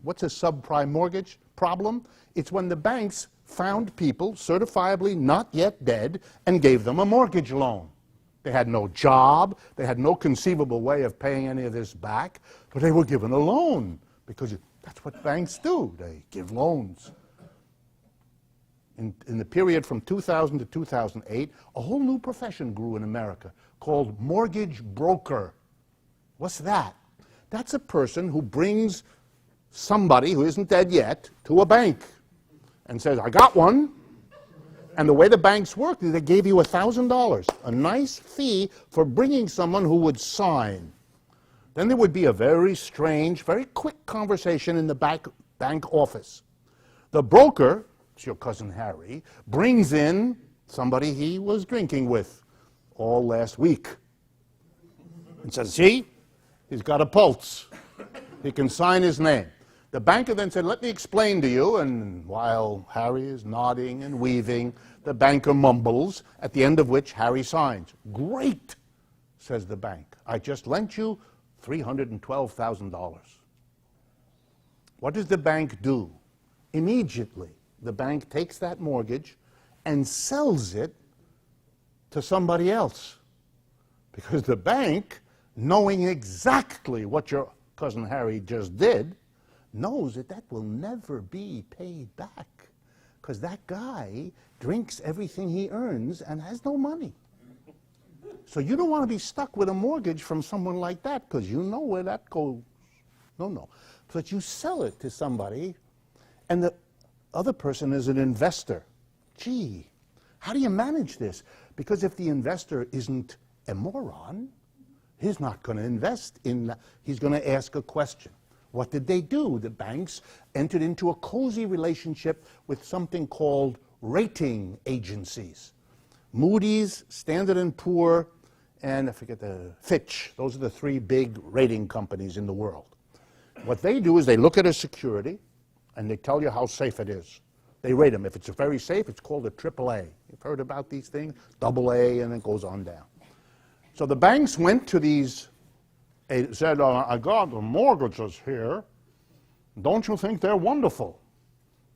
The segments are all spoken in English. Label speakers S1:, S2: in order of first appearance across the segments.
S1: What's a subprime mortgage problem? It's when the banks found people certifiably not yet dead and gave them a mortgage loan. They had no job, they had no conceivable way of paying any of this back, but they were given a loan because that's what banks do. They give loans. In the period from 2000 to 2008, a whole new profession grew in America called mortgage broker. What's that? That's a person who brings somebody who isn't dead yet to a bank and says, I got one. And the way the banks worked is they gave you $1,000, a nice fee for bringing someone who would sign. Then there would be a very strange, very quick conversation in the bank office. The broker, it's your cousin Harry, brings in somebody he was drinking with all last week and says, see, he's got a pulse. He can sign his name. The banker then said, let me explain to you, and while Harry is nodding and weaving, the banker mumbles, at the end of which Harry signs. Great, says the bank. I just lent you $312,000. What does the bank do? Immediately, the bank takes that mortgage and sells it to somebody else. Because the bank, knowing exactly what your cousin Harry just did, knows that that will never be paid back because that guy drinks everything he earns and has no money. So you don't want to be stuck with a mortgage from someone like that because you know where that goes. No. But you sell it to somebody and the other person is an investor. Gee, how do you manage this? Because if the investor isn't a moron, he's not going to invest in that. He's going to ask a question. What did they do? The banks entered into a cozy relationship with something called rating agencies. Moody's, Standard & Poor, and I forget the Fitch. Those are the three big rating companies in the world. What they do is they look at a security and they tell you how safe it is. They rate them. If it's very safe, it's called a AAA. You've heard about these things? AA, and it goes on down. So the banks went to these. They said, I got the mortgages here. Don't you think they're wonderful?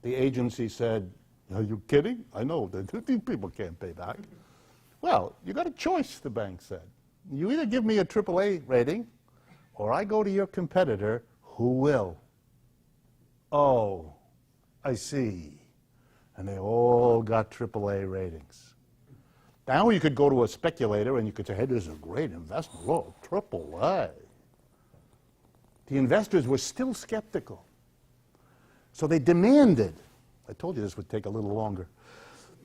S1: The agency said, are you kidding? I know that these people can't pay back. Well, you got a choice, the bank said. You either give me a AAA rating or I go to your competitor who will. Oh, I see. And they all got AAA ratings. Now you could go to a speculator and you could say, hey, this is a great investment. Look, AAA. The investors were still skeptical. So they demanded, I told you this would take a little longer.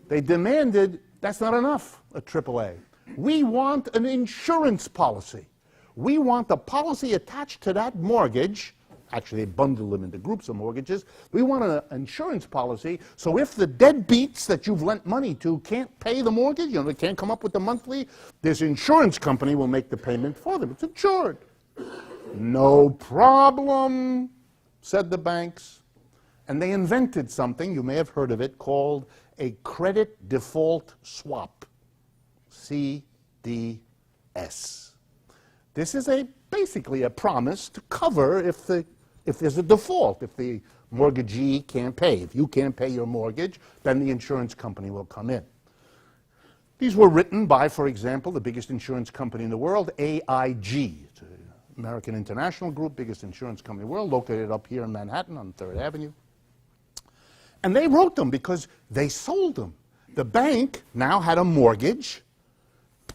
S1: They demanded, that's not enough, a AAA. We want an insurance policy. We want the policy attached to that mortgage. Actually, they bundle them into groups of mortgages. We want an insurance policy, so if the deadbeats that you've lent money to can't pay the mortgage, they can't come up with the monthly, this insurance company will make the payment for them. It's insured. No problem, said the banks. And they invented something, you may have heard of it, called a credit default swap, CDS. This is basically a promise to cover if there's a default, if the mortgagee can't pay. If you can't pay your mortgage, then the insurance company will come in. These were written by, for example, the biggest insurance company in the world, AIG. It's an American International Group, biggest insurance company in the world, located up here in Manhattan on 3rd Avenue. And they wrote them because they sold them. The bank now had a mortgage.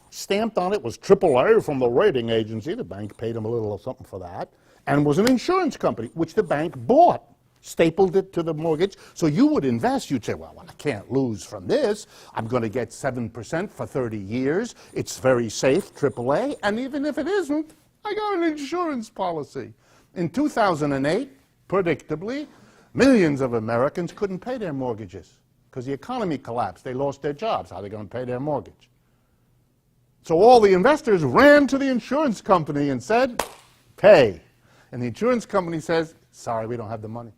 S1: Stamped on it was AAA from the rating agency. The bank paid them a little something for that. And was an insurance company, which the bank bought, stapled it to the mortgage. So you would invest. You'd say, well, I can't lose from this. I'm going to get 7% for 30 years. It's very safe, AAA. And even if it isn't, I got an insurance policy. In 2008, predictably, millions of Americans couldn't pay their mortgages because the economy collapsed. They lost their jobs. How are they going to pay their mortgage? So all the investors ran to the insurance company and said, pay. And the insurance company says, sorry, we don't have the money.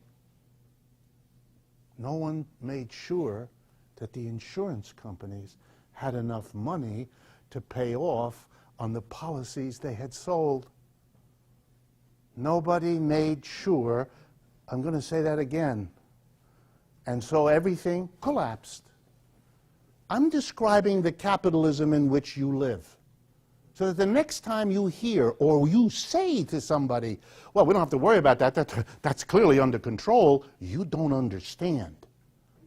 S1: No one made sure that the insurance companies had enough money to pay off on the policies they had sold. Nobody made sure I'm going to say that again. And so everything collapsed. I'm describing the capitalism in which you live. So that the next time you hear or you say to somebody, well, we don't have to worry about that, that's clearly under control, you don't understand.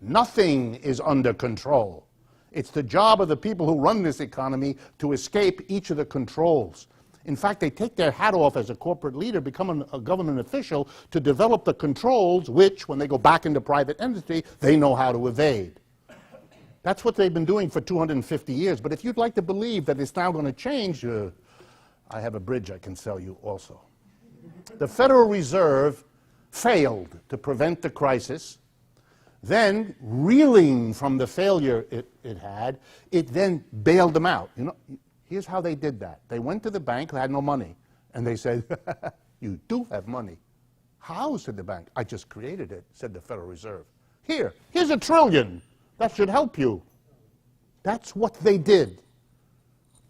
S1: Nothing is under control. It's the job of the people who run this economy to escape each of the controls. In fact, they take their hat off as a corporate leader, become a government official, to develop the controls which, when they go back into private industry, they know how to evade. That's what they've been doing for 250 years. But if you'd like to believe that it's now going to change, I have a bridge I can sell you also. The Federal Reserve failed to prevent the crisis. Then, reeling from the failure it had, it then bailed them out. You know, here's how they did that. They went to the bank who had no money, and they said, you do have money. How, said the bank. I just created it, said the Federal Reserve. Here's $1 trillion. That should help you. That's what they did.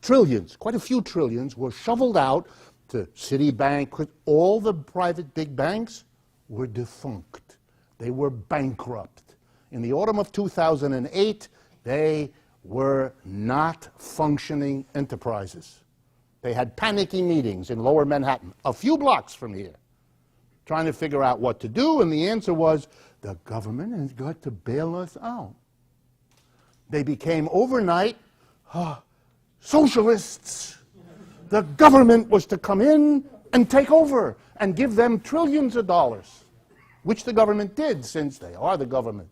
S1: Trillions, quite a few trillions, were shoveled out to Citibank. All the private big banks were defunct. They were bankrupt. In the autumn of 2008, they were not functioning enterprises. They had panicky meetings in Lower Manhattan, a few blocks from here, trying to figure out what to do, and the answer was, the government has got to bail us out. They became overnight socialists. The government was to come in and take over and give them trillions of dollars, which the government did, since they are the government.